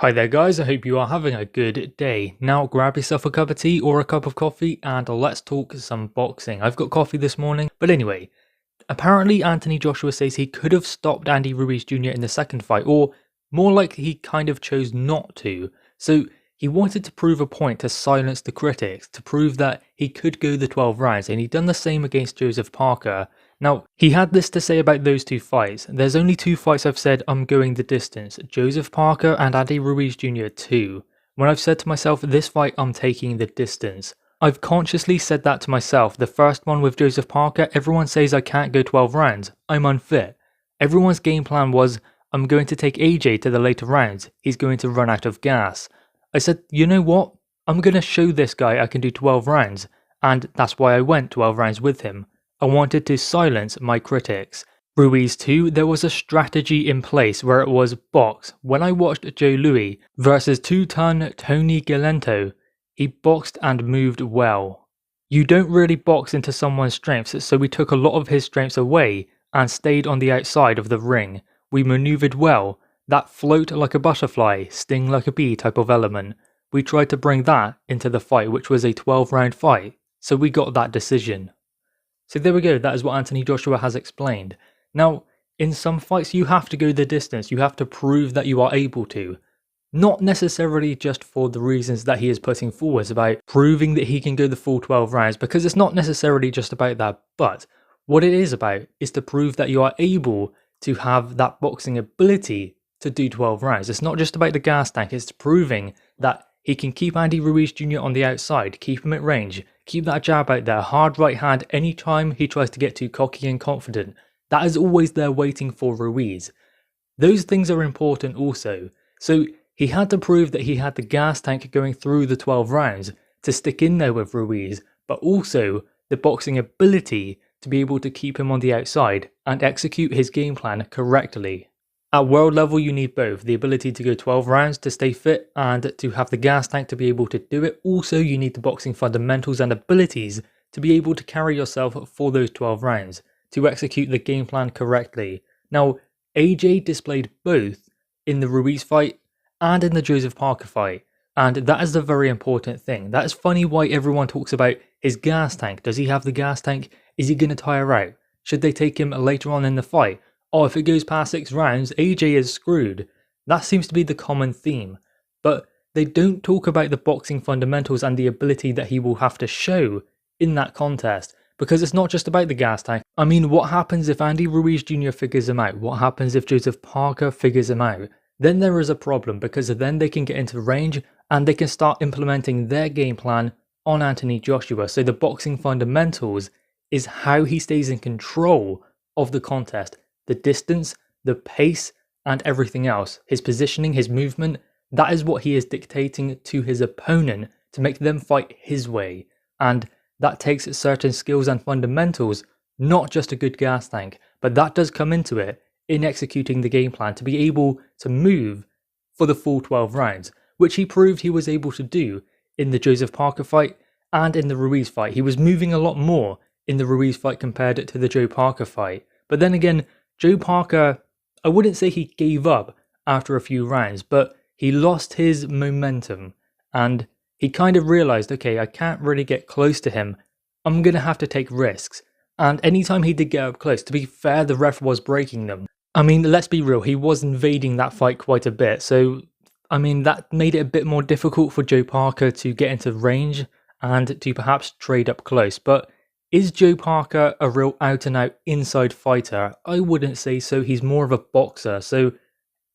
Hi there guys, I hope you are having a good day. Now grab yourself a cup of tea or a cup of coffee and let's talk some boxing. I've got coffee this morning, but anyway, apparently Anthony Joshua says he could have stopped Andy Ruiz Jr. in the second fight, or more likely he kind of chose not to. So he wanted to prove a point to silence the critics, to prove that he could go the 12 rounds, and he'd done the same against Joseph Parker. Now, he had this to say about those two fights. There's only two fights I've said I'm going the distance, Joseph Parker and Andy Ruiz Jr. too. When I've said to myself, this fight I'm taking the distance. I've consciously said that to myself. The first one with Joseph Parker, everyone says I can't go 12 rounds. I'm unfit. Everyone's game plan was, I'm going to take AJ to the later rounds. He's going to run out of gas. I said, you know what? I'm going to show this guy I can do 12 rounds. And that's why I went 12 rounds with him. I wanted to silence my critics. Ruiz too, there was a strategy in place where it was box. When I watched Joe Louis versus 2-ton Tony Galento, he boxed and moved well. You don't really box into someone's strengths, so we took a lot of his strengths away and stayed on the outside of the ring. We manoeuvred well, that float like a butterfly, sting like a bee type of element. We tried to bring that into the fight, which was a 12-round fight, so we got that decision. So there we go, that is what Anthony Joshua has explained. Now, in some fights you have to go the distance, you have to prove that you are able to. Not necessarily just for the reasons that he is putting forward about proving that he can go the full 12 rounds, because it's not necessarily just about that, but what it is about is to prove that you are able to have that boxing ability to do 12 rounds. It's not just about the gas tank, it's proving that he can keep Andy Ruiz Jr. on the outside, keep him at range, keep that jab out there, hard right hand anytime he tries to get too cocky and confident. That is always there waiting for Ruiz. Those things are important also. So he had to prove that he had the gas tank going through the 12 rounds to stick in there with Ruiz, but also the boxing ability to be able to keep him on the outside and execute his game plan correctly. At world level you need both, the ability to go 12 rounds to stay fit and to have the gas tank to be able to do it. Also you need the boxing fundamentals and abilities to be able to carry yourself for those 12 rounds, to execute the game plan correctly. Now AJ displayed both in the Ruiz fight and in the Joseph Parker fight, and that is the very important thing. That is funny why everyone talks about his gas tank. Does he have the gas tank? Is he going to tire out? Should they take him later on in the fight? Oh, if it goes past 6 rounds, AJ is screwed. That seems to be the common theme. But they don't talk about the boxing fundamentals and the ability that he will have to show in that contest. Because it's not just about the gas tank. I mean, what happens if Andy Ruiz Jr. figures him out? What happens if Joseph Parker figures him out? Then there is a problem, because then they can get into range and they can start implementing their game plan on Anthony Joshua. So the boxing fundamentals is how he stays in control of the contest. The distance, the pace, and everything else. His positioning, his movement, that is what he is dictating to his opponent to make them fight his way. And that takes certain skills and fundamentals, not just a good gas tank, but that does come into it in executing the game plan to be able to move for the full 12 rounds, which he proved he was able to do in the Joseph Parker fight and in the Ruiz fight. He was moving a lot more in the Ruiz fight compared to the Joe Parker fight. But then again, Joe Parker, I wouldn't say he gave up after a few rounds, but he lost his momentum and he kind of realised, okay, I can't really get close to him. I'm going to have to take risks. And anytime he did get up close, to be fair, the ref was breaking them. I mean, let's be real, he was invading that fight quite a bit. So, I mean, that made it a bit more difficult for Joe Parker to get into range and to perhaps trade up close. But is Joe Parker a real out-and-out inside fighter? I wouldn't say so. He's more of a boxer, so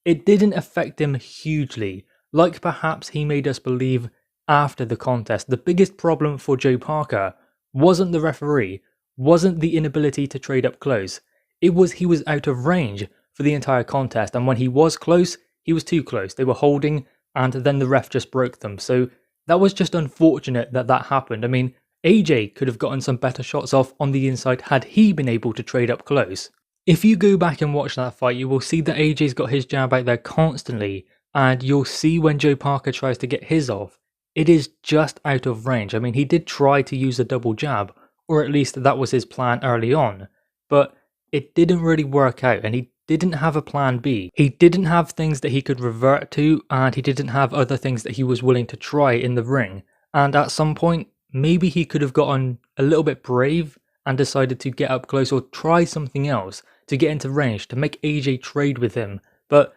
it didn't affect him hugely, like perhaps he made us believe after the contest. The biggest problem for Joe Parker wasn't the referee, wasn't the inability to trade up close. It was he was out of range for the entire contest, and when he was close, he was too close. They were holding, and then the ref just broke them. So that was just unfortunate that that happened. I mean, AJ could have gotten some better shots off on the inside had he been able to trade up close. If you go back and watch that fight, you will see that AJ's got his jab out there constantly, and you'll see when Joe Parker tries to get his off, it is just out of range. I mean, he did try to use a double jab, or at least that was his plan early on, but it didn't really work out, and he didn't have a plan B. He didn't have things that he could revert to, and he didn't have other things that he was willing to try in the ring. And at some point, maybe he could have gotten a little bit brave and decided to get up close or try something else to get into range, to make AJ trade with him. But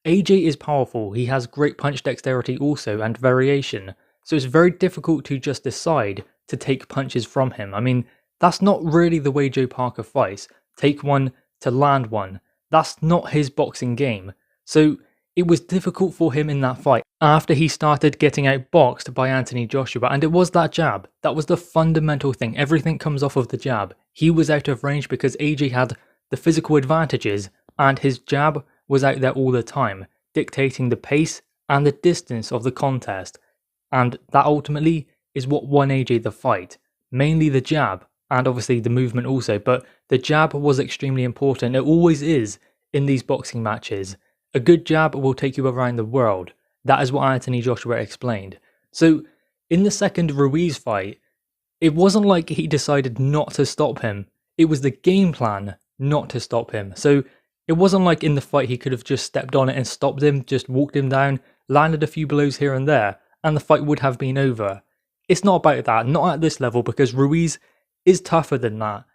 AJ is powerful, he has great punch dexterity also and variation, so it's very difficult to just decide to take punches from him. I mean, that's not really the way Joe Parker fights. Take one to land one. That's not his boxing game. So it was difficult for him in that fight after he started getting outboxed by Anthony Joshua, and it was that jab. That was the fundamental thing. Everything comes off of the jab. He was out of range because AJ had the physical advantages, and his jab was out there all the time, dictating the pace and the distance of the contest. And that ultimately is what won AJ the fight. Mainly the jab, and obviously the movement also, but the jab was extremely important. It always is in these boxing matches. A good jab will take you around the world. That is what Anthony Joshua explained. So in the second Ruiz fight, it wasn't like he decided not to stop him. It was the game plan not to stop him. So it wasn't like in the fight he could have just stepped on it and stopped him, just walked him down, landed a few blows here and there, and the fight would have been over. It's not about that, not at this level, because Ruiz is tougher than that.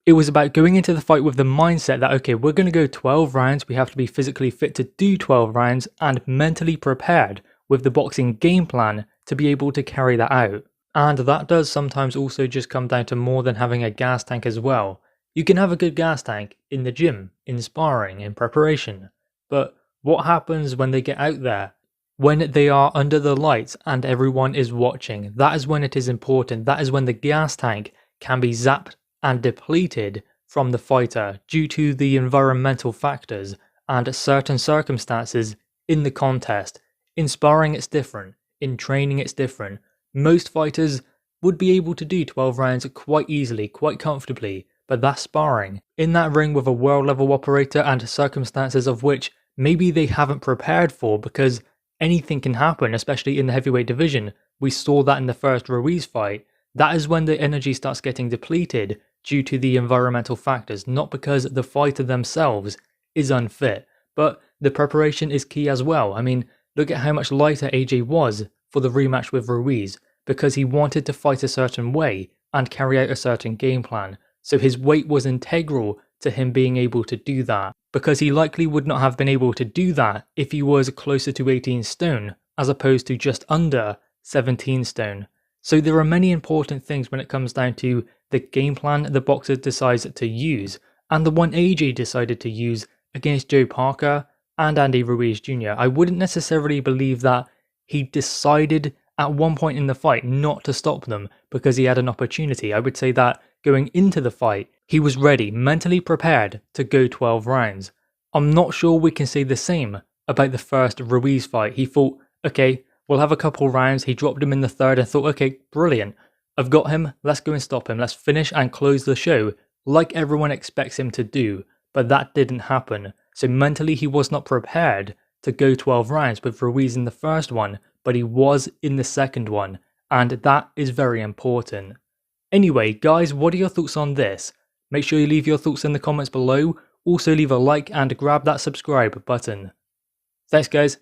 It was about going into the fight with the mindset that, okay, we're going to go 12 rounds, we have to be physically fit to do 12 rounds, and mentally prepared with the boxing game plan to be able to carry that out. And that does sometimes also just come down to more than having a gas tank as well. You can have a good gas tank in the gym, in sparring, in preparation, but what happens when they get out there? When they are under the lights and everyone is watching, that is when it is important. That is when the gas tank can be zapped and depleted from the fighter due to the environmental factors and certain circumstances in the contest. In sparring it's different, in training it's different. Most fighters would be able to do 12 rounds quite easily, quite comfortably, but that's sparring. In that ring with a world level operator and circumstances of which maybe they haven't prepared for, because anything can happen, especially in the heavyweight division. We saw that in the first Ruiz fight. That is when the energy starts getting depleted due to the environmental factors, not because the fighter themselves is unfit. But the preparation is key as well. I mean, look at how much lighter AJ was for the rematch with Ruiz, because he wanted to fight a certain way and carry out a certain game plan. So his weight was integral to him being able to do that, because he likely would not have been able to do that if he was closer to 18 stone as opposed to just under 17 stone. So there are many important things when it comes down to the game plan the boxer decides to use, and the one AJ decided to use against Joe Parker and Andy Ruiz Jr. I wouldn't necessarily believe that he decided at one point in the fight not to stop them because he had an opportunity. I would say that going into the fight, he was ready, mentally prepared to go 12 rounds. I'm not sure we can say the same about the first Ruiz fight. He thought, okay, we'll have a couple rounds. He dropped him in the third and thought, okay, brilliant. I've got him. Let's go and stop him. Let's finish and close the show like everyone expects him to do. But that didn't happen. So mentally he was not prepared to go 12 rounds with Ruiz in the first one, but he was in the second one. And that is very important. Anyway, guys, what are your thoughts on this? Make sure you leave your thoughts in the comments below. Also leave a like and grab that subscribe button. Thanks, guys.